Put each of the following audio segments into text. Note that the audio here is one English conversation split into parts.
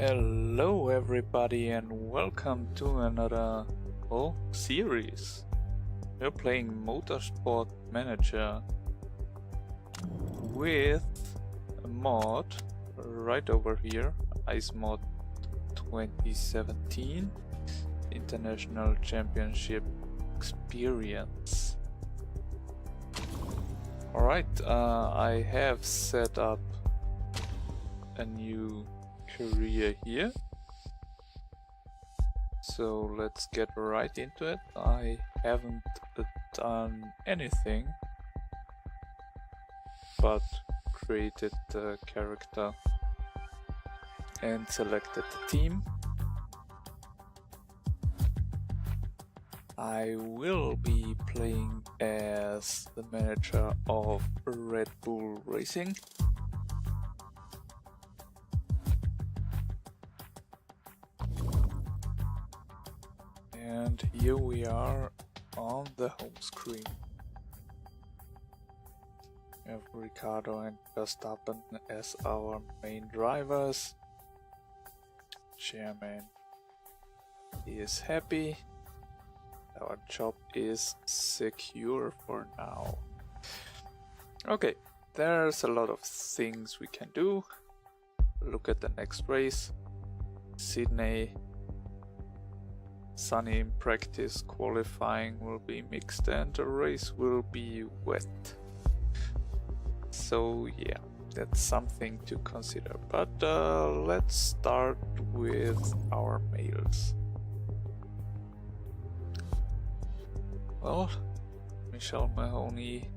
Hello everybody and welcome to another series. We're playing Motorsport Manager with a mod right over here, Ice Mod 2017 International Championship Experience. Alright, I have set up a new career here, so let's get right into it. I haven't done anything but created the character and selected the team. I will be playing as the manager of Red Bull Racing. And here we are on the home screen. We have Ricardo and Verstappen as our main drivers. Chairman is happy. Our job is secure for now. Okay, there's a lot of things we can do. Look at the next race. Sydney. Sunny in practice, qualifying will be mixed and the race will be wet. So yeah, that's something to consider. But let's start with our males. Well, Michelle Mahoney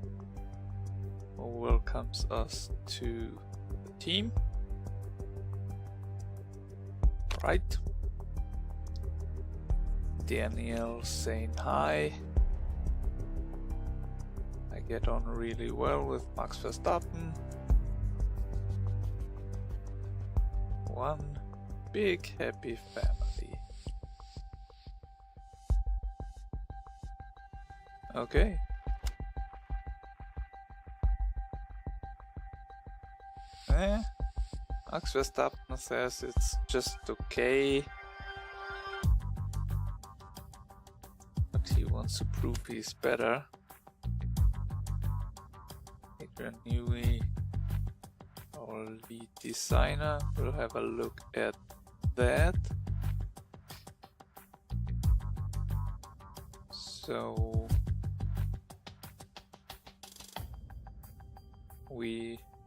welcomes us to the team. Right. Daniel saying hi. I get on really well with Max Verstappen. One big happy family. Okay. Max Verstappen says it's just okay. He wants to prove he's better. Adrian Newey, our lead designer, we'll have a look at that. So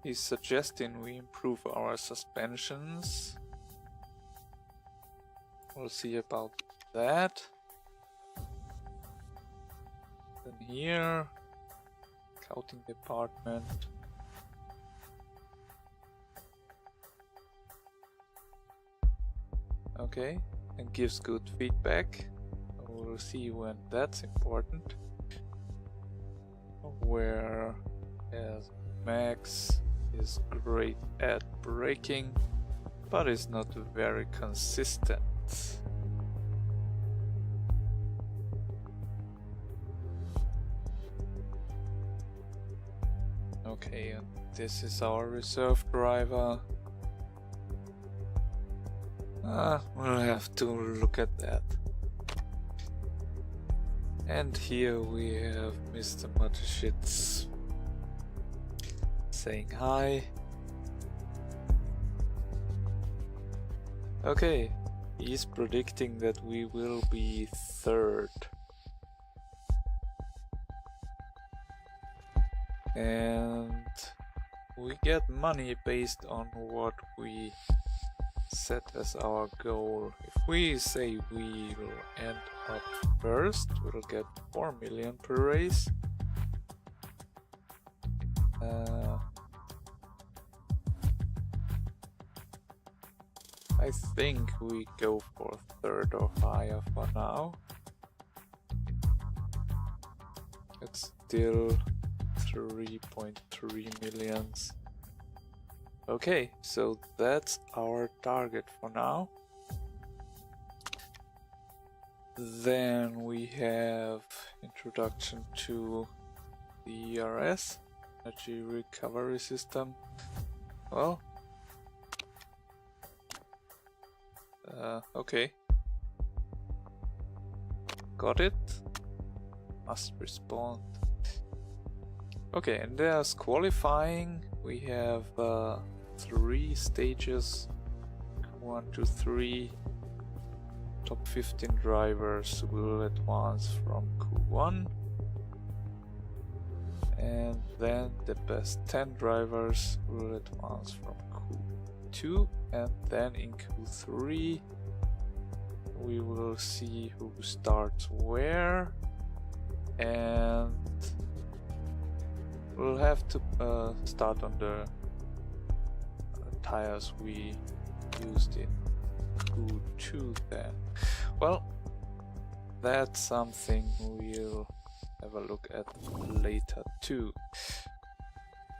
he's suggesting we improve our suspensions. We'll see about that. Then here, scouting department. Okay, and gives good feedback. We'll see when that's important. Whereas Max is great at braking, but is not very consistent. Okay, and this is our reserve driver. We'll have to look at that. And here we have Mr. Mateschitz saying hi. Okay, he's predicting that we will be third. And we get money based on what we set as our goal. If we say we'll end up first, we'll get 4 million per race. I think we go for third or higher for now. It's still 3.3 millions. Okay, so that's our target for now. Then we have introduction to the ERS, Energy Recovery System. Well, Okay. Got it. Must respond. Okay, and there's qualifying. We have 3 stages. 1, 2, 3. Top 15 drivers will advance from Q1. And then the best 10 drivers will advance from Q2. And then in Q3 we will see who starts where. And we'll have to start on the tires we used in Q2 then. Well, that's something we'll have a look at later too.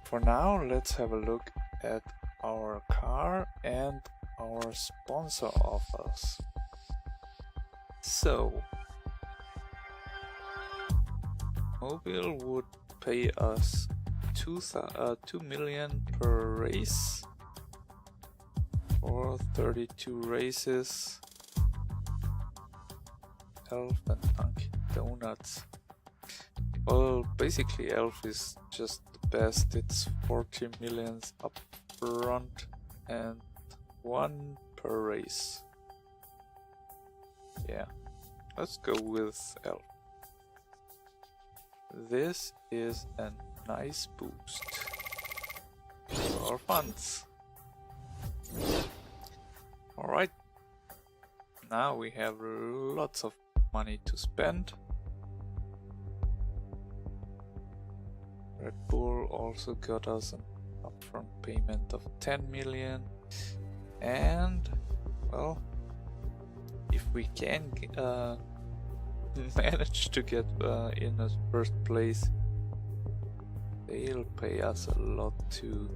For now, let's have a look at our car and our sponsor offers. So, Mobile would pay us 2 million per race for 32 races. Elf and Dunkin' Donuts. Well, basically Elf is just the best. It's 40 millions up front and 1 per race. Yeah, let's go with Elf. This is a nice boost for our funds. Alright, now we have lots of money to spend. Red Bull also got us an upfront payment of 10 million, and well, if we can manage to get in as first place, they'll pay us a lot too.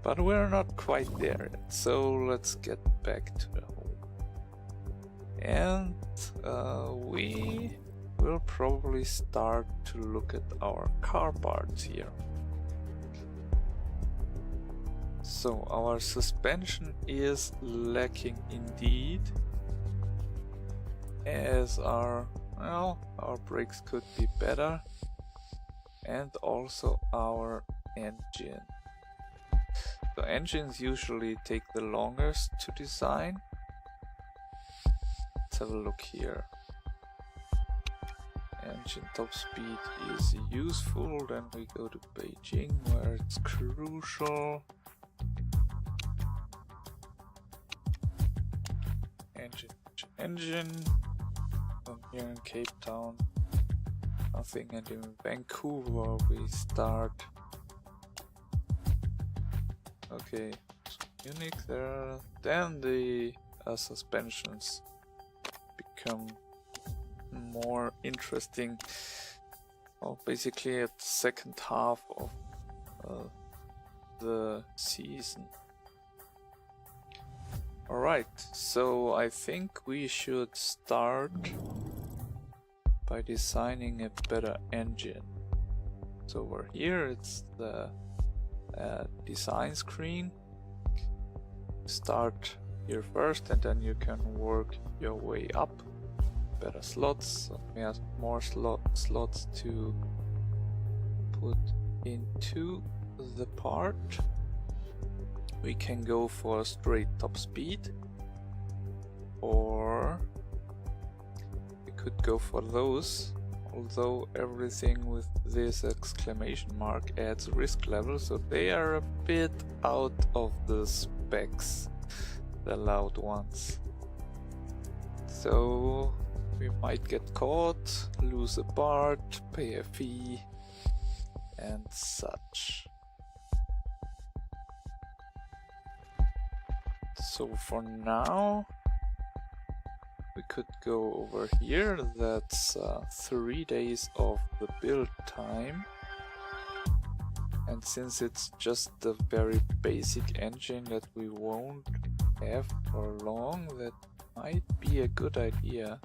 But we're not quite there yet, so let's get back to the home. And we will probably start to look at our car parts here. So our suspension is lacking indeed, as our brakes could be better, and also our engine. So engines usually take the longest to design. Let's have a look here. Engine top speed is useful, then we go to Beijing where it's crucial. Engine. From here in Cape Town, nothing, and in Vancouver we start. Okay, so Munich there, then the suspensions become more interesting. Well, basically at the second half of the season. Alright, so I think we should start by designing a better engine. So over here it's the design screen. Start here first and then you can work your way up. Better slots, more slots to put into the part. We can go for straight top speed, or we could go for those, although everything with this exclamation mark adds risk level, so they are a bit out of the specs, the allowed ones. So we might get caught, lose a part, pay a fee and such. So for now we could go over here. That's 3 days of the build time, and since it's just the very basic engine that we won't have for long, that might be a good idea.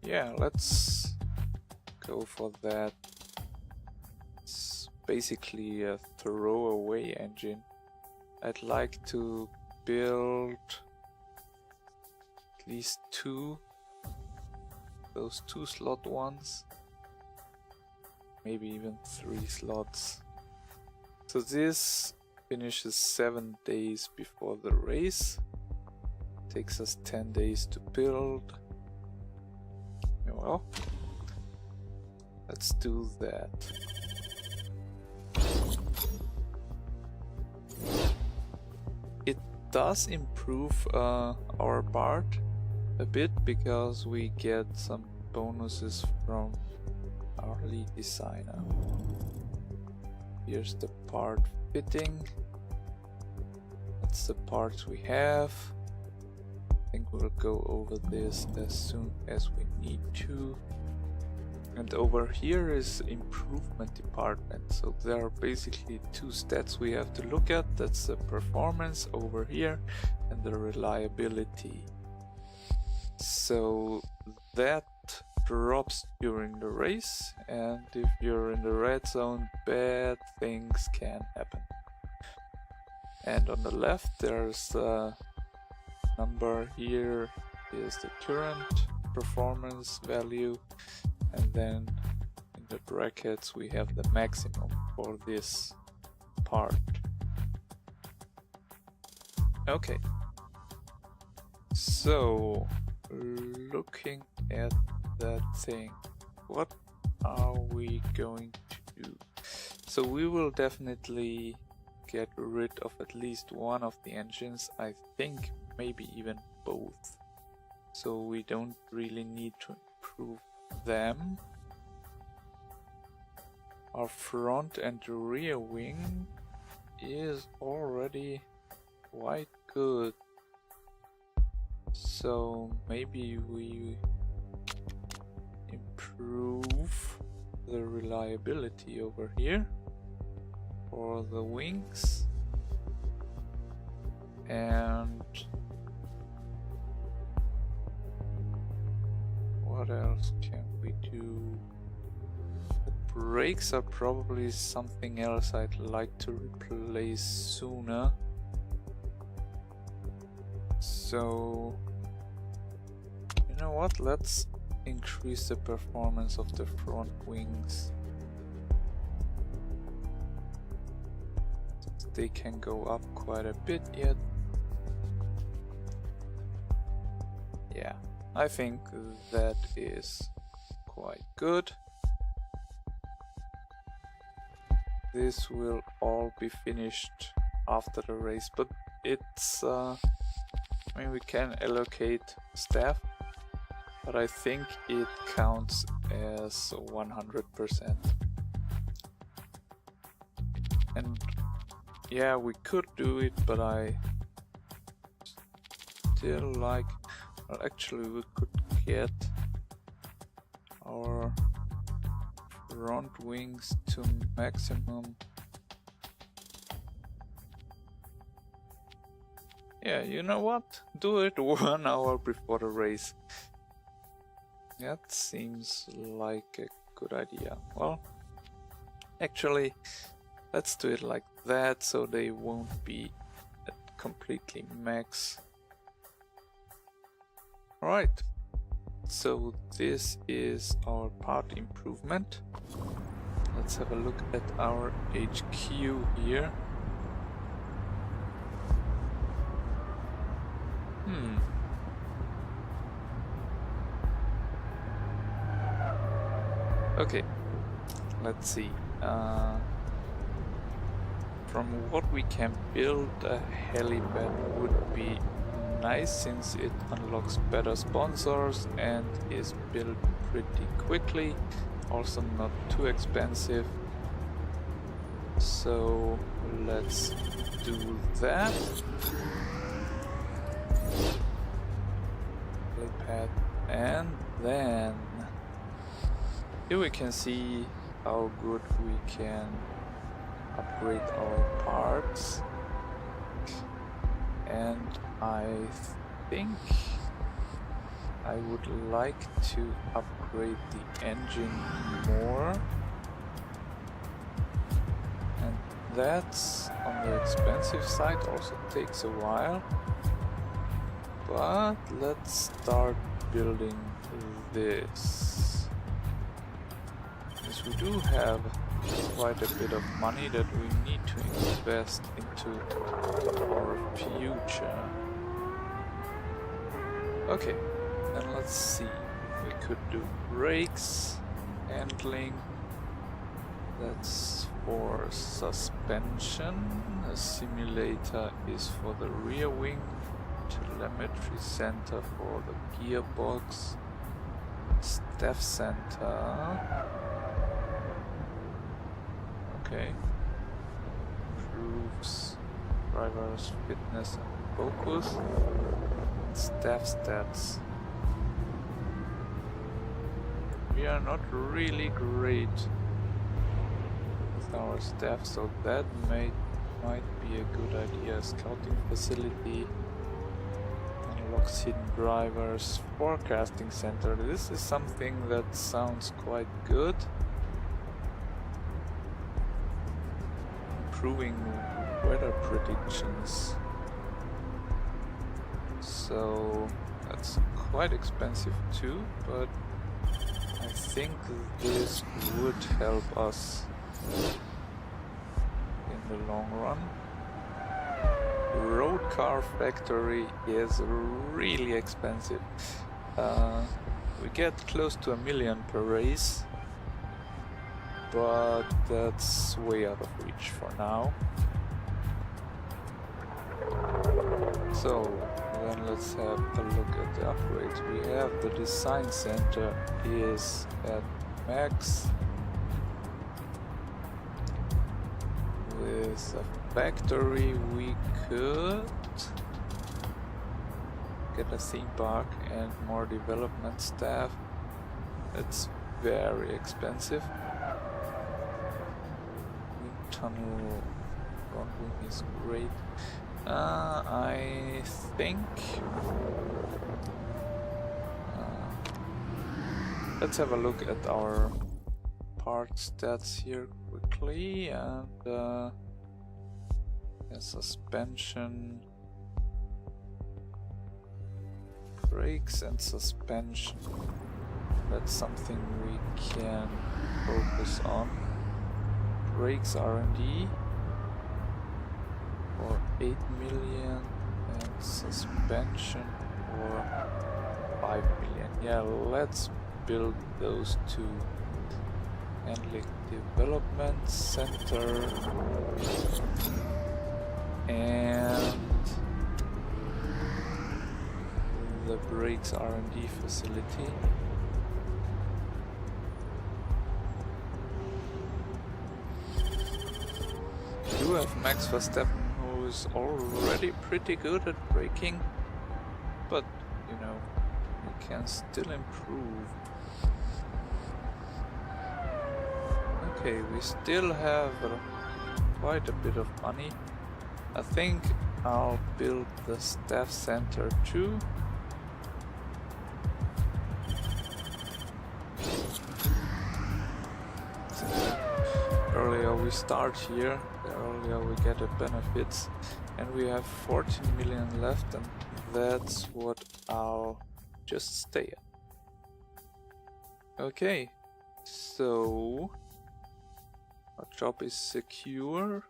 Yeah, let's go for that. basically a throwaway engine. I'd like to build at least two, those 2-slot ones, maybe even 3 slots. So this finishes 7 days before the race. Takes us 10 days to build. Well, let's do that. It does improve our part a bit because we get some bonuses from our lead designer. Here's the part fitting. That's the parts we have. I think we'll go over this as soon as we need to. And over here is improvement department. So there are basically 2 stats we have to look at. That's the performance over here and the reliability. So that drops during the race, and if you're in the red zone, bad things can happen. And on the left there's a number. Here is the current performance value, and then in the brackets we have the maximum for this part. Okay, so looking at that thing, what are we going to do? So we will definitely get rid of at least one of the engines, I think maybe even both, so we don't really need to improve them. Our front and rear wing is already quite good, so maybe we improve the reliability over here for the wings. And what else can we do? The brakes are probably something else I'd like to replace sooner. So, you know what? Let's increase the performance of the front wings. They can go up quite a bit yet. Yeah, I think that is quite good. This will all be finished after the race, but it's I mean, we can allocate staff, but I think it counts as 100%. And yeah, we could do it, but I still like, well, actually we could get our front wings to maximum. Yeah, you know what? Do it 1 hour before the race. That seems like a good idea. Well, actually, let's do it like that, so they won't be at completely max. Alright, so this is our part improvement. Let's have a look at our HQ here. Okay, let's see. From what we can build, a helipad would be nice since it unlocks better sponsors and is built pretty quickly, also not too expensive. So let's do that. Helipad, and then here we can see how good we can upgrade our parts, and I think I would like to upgrade the engine more. That's on the expensive side, also takes a while. But let's start building this. Yes, we do have quite a bit of money that we need to invest into our future. Okay, and let's see. We could do brakes, handling. That's for suspension. A simulator is for the rear wing. Telemetry center for the gearbox. Staff center. Okay. Improves driver's fitness and focus. Staff stats. We are not really great with our staff, so that might be a good idea. Scouting facility. Unlocks hidden drivers. Forecasting center. This is something that sounds quite good. Improving weather predictions. So that's quite expensive too, but I think this would help us in the long run. Road car factory is really expensive. We get close to $1 million per race, but that's way out of reach for now. So then let's have a look at the upgrades. We have the design center is at max. With a factory we could get a theme park and more development staff. It's very expensive. Wind tunnel front wing is great. I think let's have a look at our part stats here quickly, and suspension, brakes and suspension. That's something we can focus on. Brakes R&D for 8 million and suspension for 5 million. Yeah, let's build those two. Handling development center and the brakes R&D facility. We do have Max Verstappen, who is already pretty good at braking, but you know, we can still improve. Okay, we still have quite a bit of money. I think I'll build the staff center too. The earlier we start here, the earlier we get the benefits. And we have 14 million left, and that's what I'll just stay at. Okay, so our job is secure.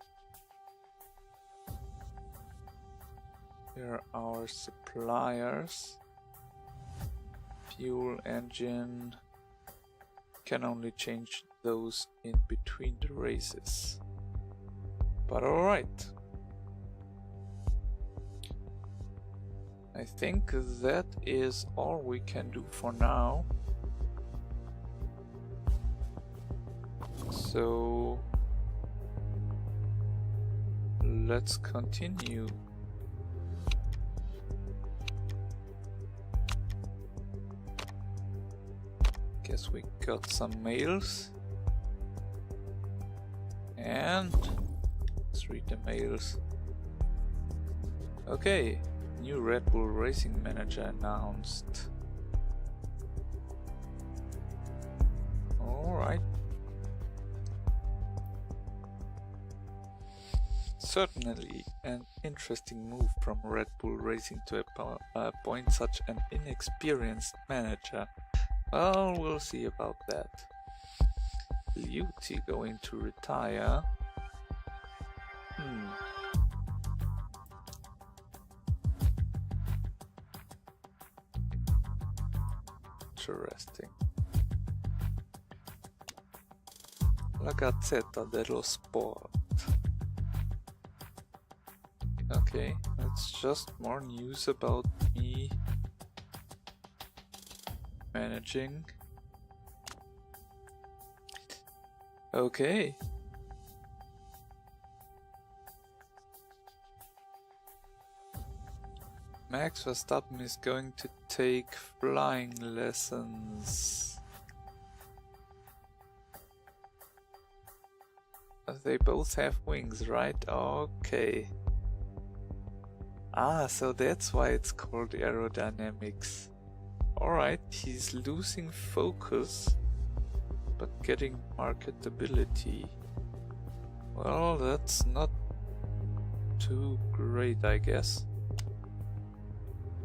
Here are our suppliers. Fuel, engine. Can only change those in between the races. But alright. I think that is all we can do for now. So let's continue. Guess we got some mails. And let's read the mails. Okay, new Red Bull Racing Manager announced. Alright. Certainly an interesting move from Red Bull Racing to appoint such an inexperienced manager. Well, we'll see about that. Liuti going to retire. Interesting. La Gazzetta dello Sport. Okay, that's just more news about me managing. Okay. Max Verstappen is going to take flying lessons. They both have wings, right? Okay. Ah, so that's why it's called aerodynamics. Alright, he's losing focus, but getting marketability. Well, that's not too great, I guess.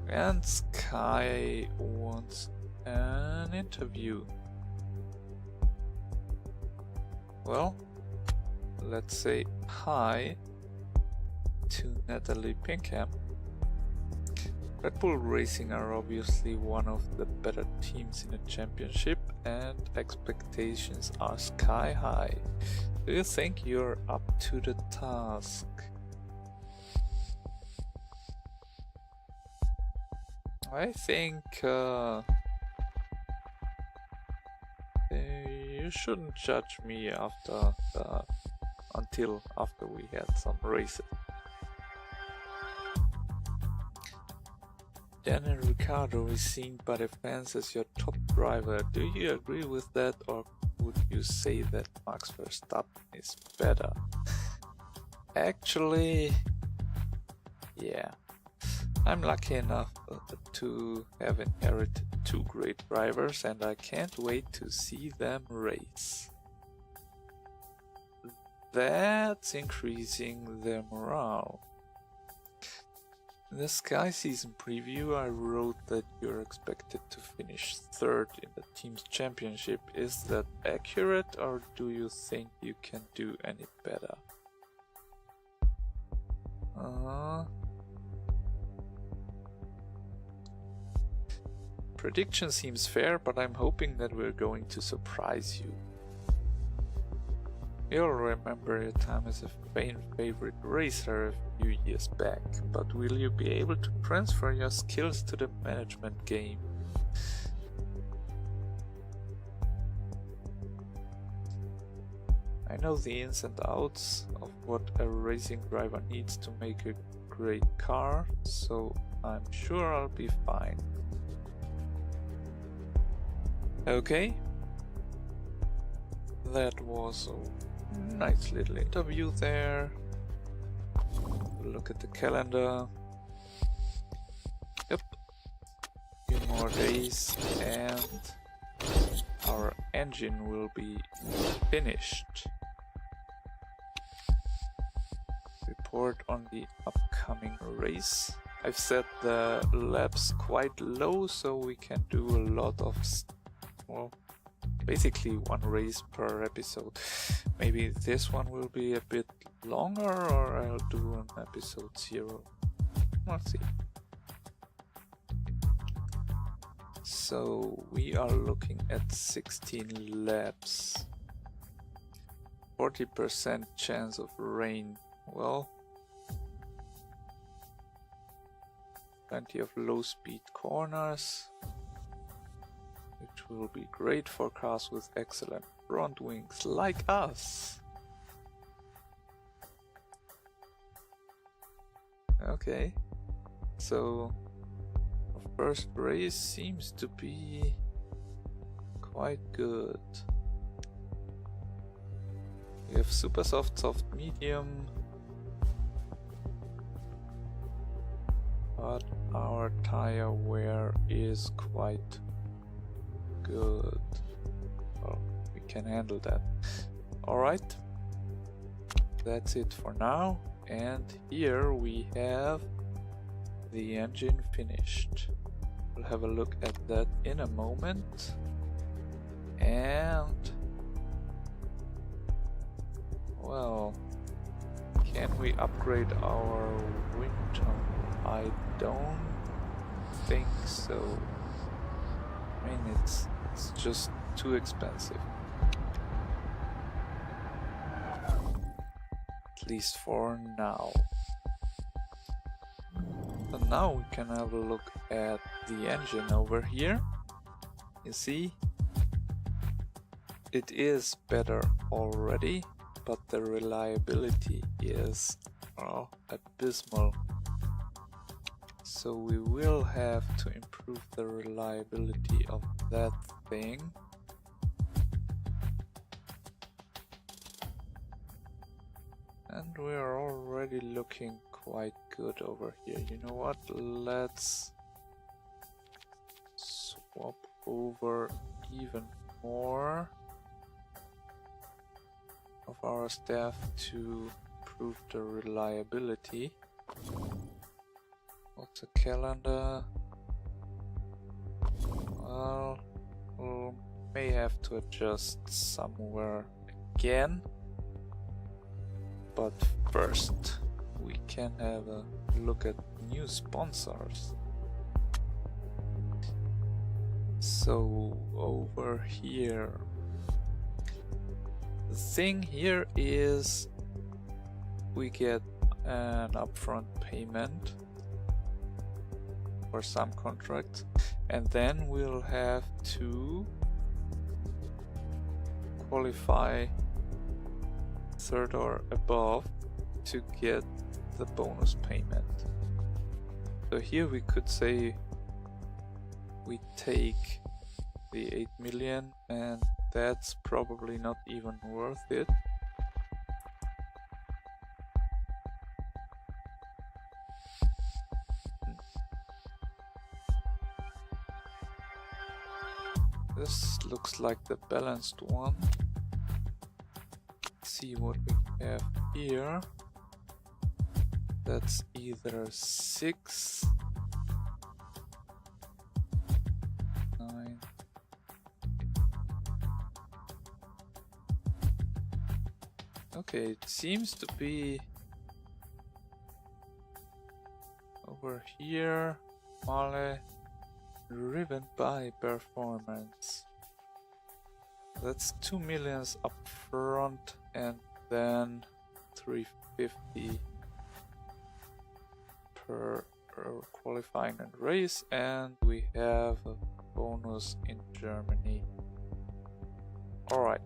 And Sky wants an interview. Well, let's say hi to Natalie Pinkham. Red Bull Racing are obviously one of the better teams in the championship and expectations are sky high. Do you think you're up to the task? I think you shouldn't judge me until after we had some races. Daniel Ricciardo is seen by the fans as your top driver. Do you agree with that, or would you say that Max Verstappen is better? Actually, yeah. I'm lucky enough to have inherited two great drivers and I can't wait to see them race. That's increasing their morale. In the Sky Season preview I wrote that you're expected to finish third in the team's championship. Is that accurate, or do you think you can do any better? Prediction seems fair, but I'm hoping that we're going to surprise you. You'll remember your time as a fan favorite racer a few years back, but will you be able to transfer your skills to the management game? I know the ins and outs of what a racing driver needs to make a great car, so I'm sure I'll be fine. Okay, that was a nice little interview there. Look at the calendar. Yep, a few more days and our engine will be finished. Report on the upcoming race. I've set the laps quite low so we can do a lot of well, basically one race per episode. Maybe this one will be a bit longer, or I'll do an episode 0. We'll see. So we are looking at 16 laps. 40% chance of rain. Well, plenty of low speed corners, which will be great for cars with excellent front wings like us. Okay, so our first race seems to be quite good. We have super soft, soft, medium, but our tire wear is quite good. Well, we can handle that. Alright, that's it for now. and here we have the engine finished. We'll have a look at that in a moment. And well, can we upgrade our wind tunnel? I don't think so. I mean, it's just too expensive. At least for now. So now we can have a look at the engine over here. You see, it is better already, but the reliability is abysmal. So we will have to improve the reliability of that thing. And we are already looking quite good over here. You know what? Let's swap over even more of our staff to improve the reliability. What's a calendar? Well, we may have to adjust somewhere again. But first, we can have a look at new sponsors. So over here, the thing here is we get an upfront payment for some contracts, and then we'll have to qualify third or above to get the bonus payment. So here we could say we take the 8 million, and that's probably not even worth it. This looks like the balanced one. See what we have here. That's either 6, 9. Okay, it seems to be over here. Male, driven by performance. That's 2 million up front, and then 350 per qualifying and race, and we have a bonus in Germany. Alright,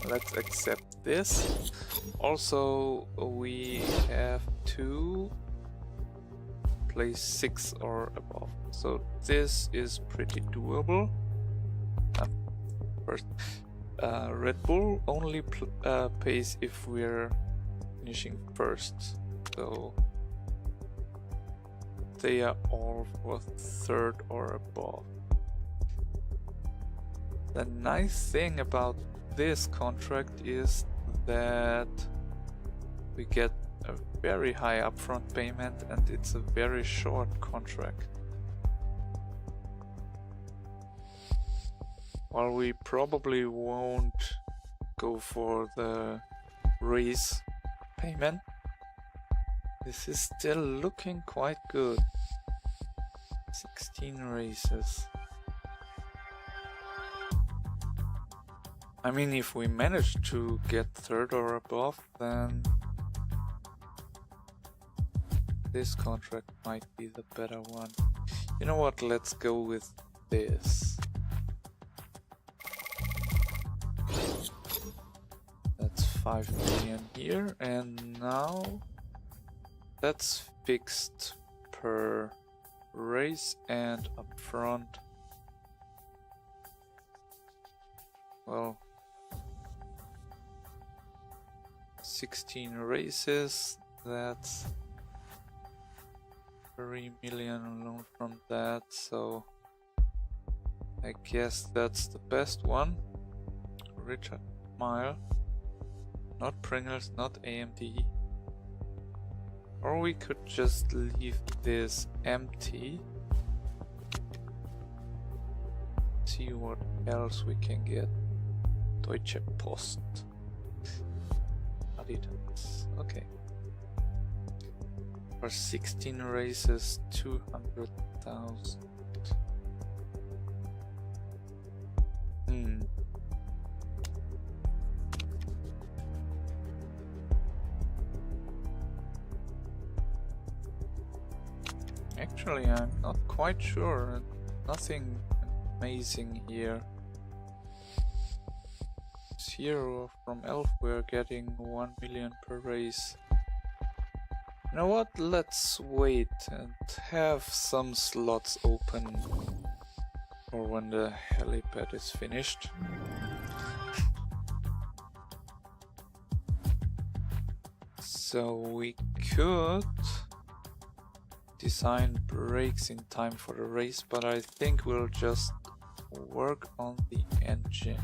let's accept this. Also, we have to place 6 or above, so this is pretty doable. First, Red Bull only pays if we're finishing first, so they are all for third or above. The nice thing about this contract is that we get a very high upfront payment, and it's a very short contract. While we probably won't go for the race payment, this is still looking quite good. 16 races. I mean, if we manage to get third or above, then this contract might be the better one. You know what, let's go with this. That's 5 million here, and now that's fixed per race and upfront. Well, 16 races, that's 3 million alone from that, so I guess that's the best one. Richard Mile, not Pringles, not AMD, Or we could just leave this empty. See what else we can get. Deutsche Post. Adidas. Okay. For 16 races, 200,000. Actually, I'm not quite sure. Nothing amazing here. Zero from Elf, we're getting 1 million per race. You know what? Let's wait and have some slots open for when the helipad is finished. So we could design brakes in time for the race, but I think we'll just work on the engine.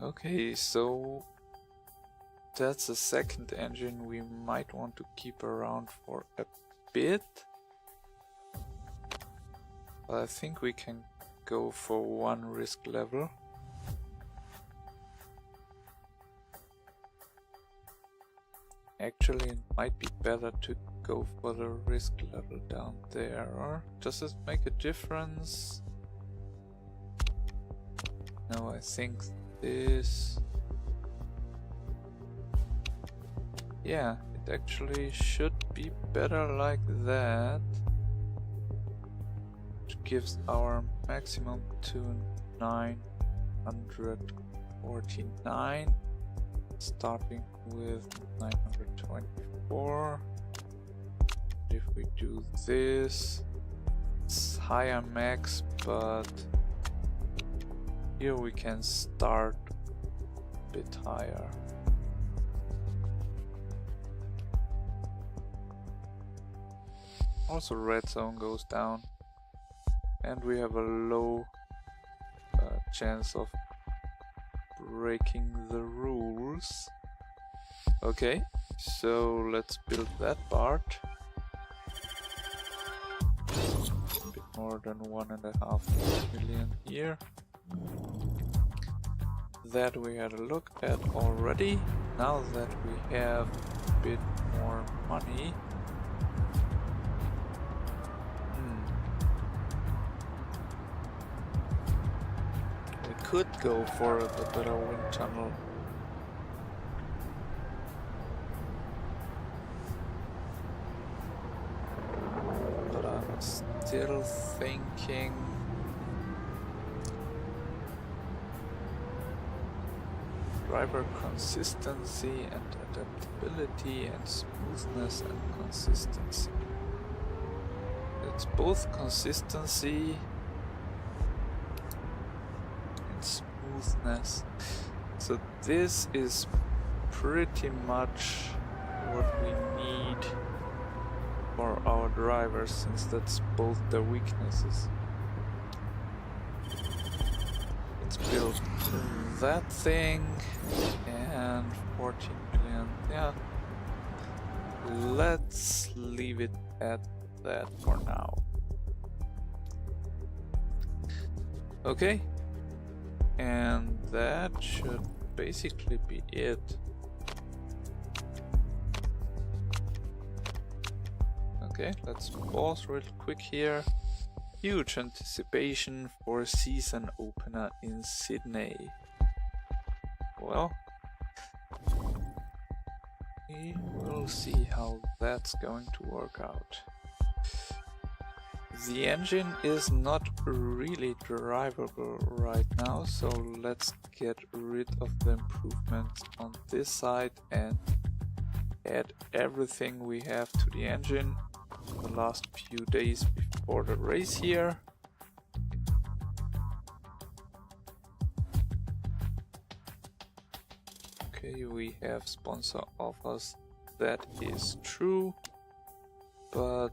Okay, so that's a second engine we might want to keep around for a bit. But I think we can go for one risk level. Actually, it might be better to go for the risk level down there, or does it make a difference? No, I think this... Yeah, it actually should be better like that. Which gives our maximum to 949, starting with 924. If we do this, it's higher max, but here we can start a bit higher. Also, red zone goes down, and we have a low chance of breaking the rules. Okay, so let's build that part. A bit more than 1.5 million here. That we had a look at already. Now that we have a bit more money, we could go for the better wind tunnel. But I'm still thinking driver consistency and adaptability and smoothness and consistency. It's both consistency and smoothness. So this is pretty much what we need for our drivers, since that's both their weaknesses. Let's build that thing and 14 million. Yeah, let's leave it at that for now. Okay, and that should basically be it. Okay, let's pause real quick here. Huge anticipation for season opener in Sydney. Well, we will see how that's going to work out. The engine is not really drivable right now, so let's get rid of the improvements on this side and add everything we have to the engine the last few days before the race here. Okay, we have sponsor offers, that is true, but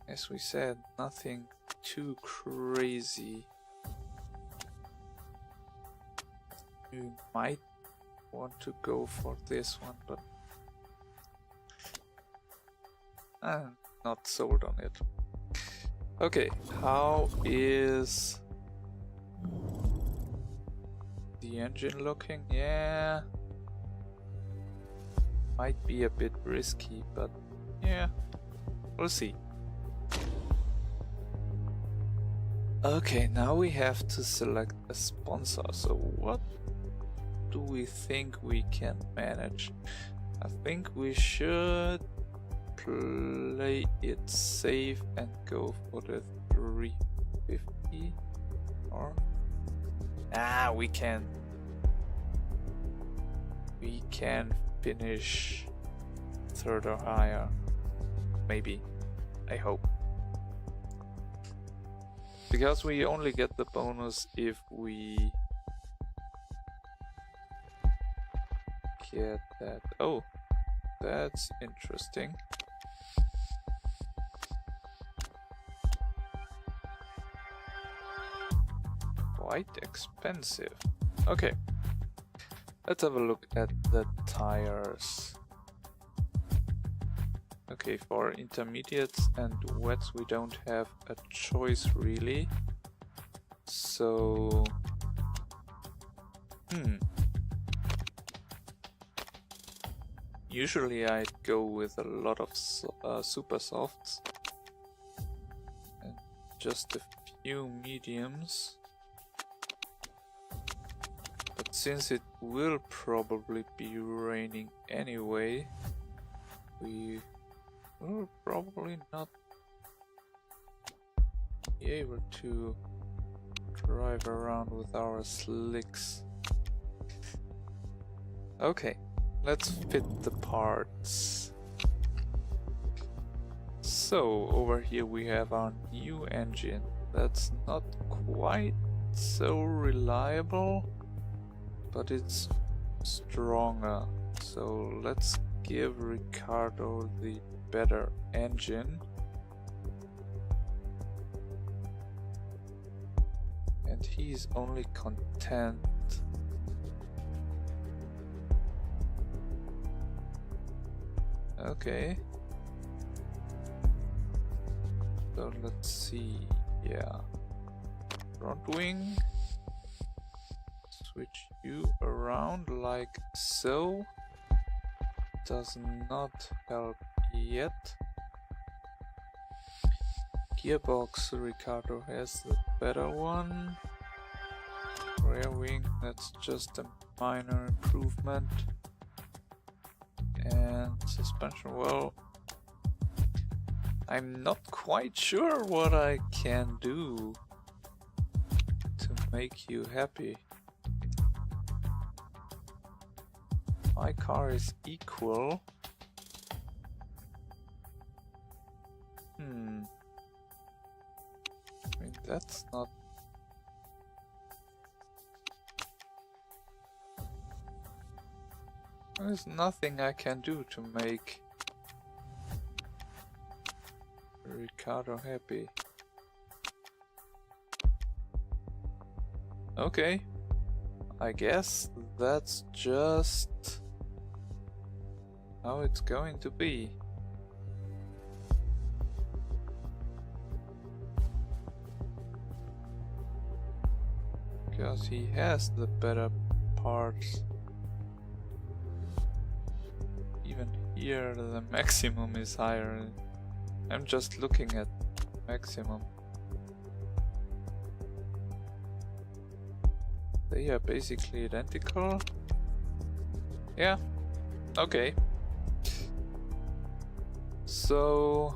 as we said, nothing too crazy You might want to go for this one, but I'm not sold on it. Okay, how is the engine looking? Yeah, might be a bit risky, but yeah, we'll see. Okay, now we have to select a sponsor. So what do we think we can manage? I think we should play it safe and go for the 350, or we can finish third or higher, maybe, I hope, because we only get the bonus if we get that. Oh, that's interesting. Quite expensive. Okay, let's have a look at the tires. Okay, for intermediates and wets we don't have a choice really. So usually I'd go with a lot of super softs and just a few mediums. But since it will probably be raining anyway, we will probably not be able to drive around with our slicks. Okay, let's fit the parts. So over here we have our new engine. That's not quite so reliable, but it's stronger. So let's give Ricardo the better engine. And he's only content okay. So let's see, yeah. Front wing. Switch you around like so. Does not help yet. Gearbox, Ricardo has the better one. Rear wing, that's just a minor improvement. And suspension, well, I'm not quite sure what I can do to make you happy. My car is equal. I mean, that's not... There's nothing I can do to make Ricardo happy. Okay, I guess that's just how it's going to be. Because he has the better parts. Even here the maximum is higher. I'm just looking at maximum. They are basically identical. Yeah, okay. So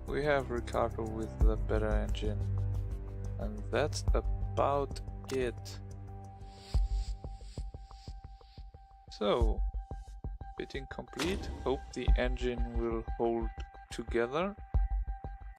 we have Ricardo with the better engine. And that's about it. So, fitting complete. Hope the engine will hold together.